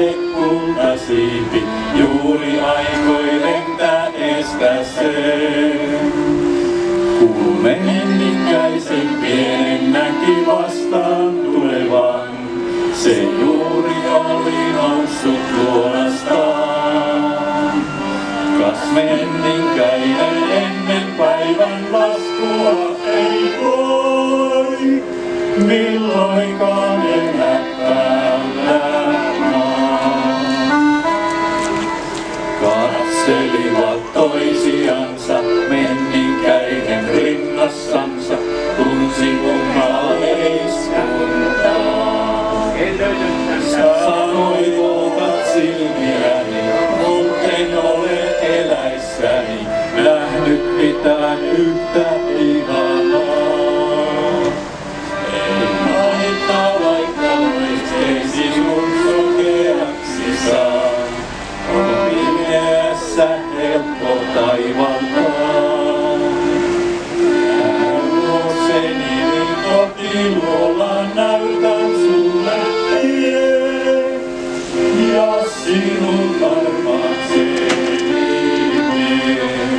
tähde kultasiipi, juuri aikoinen tää estä sen. Kun menninkäisen pienen näki vastaan tulevan, se juuri oli noussut luonastaan. Kas menninkäinen ennen päivän laskua ei voi milloinkaan elää päällä maan. Katselivat toisiansa menninkäinen rinnassansa, tunsi kummaleiskuntaa. Sanoi poltat silmiäni, mut en ole eläissäni nähnyt mitään yhtä ihanaa. Ei haittaa vaikka loisteisi mun sokeaksi saa, on pimeässä helppo taivaltaa. Jää luokseni kotiluola näytän sulle tien, ja sinut armaakseni vien.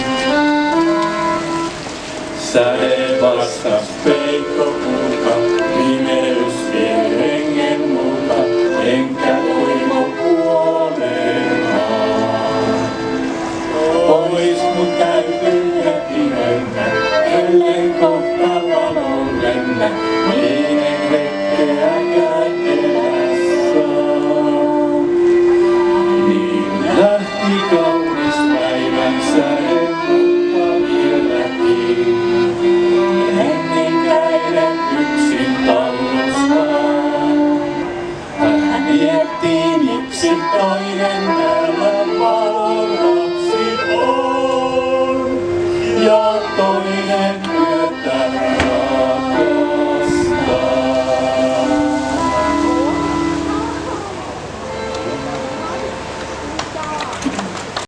Säde vastas peikkopuuta, pimeys vie hengen multa, enkä toivo kuolemaan. Pois mut täytyy heti mennä, ellen kohta valon lennä, niin hetkeäkään elässä. Niin lähti kaunis päivän säde, mutta vieläkin menninkäinen yksin tallustaan. Hän mietti, miksi toinen täällä valon lapsi on, ja toinen yötä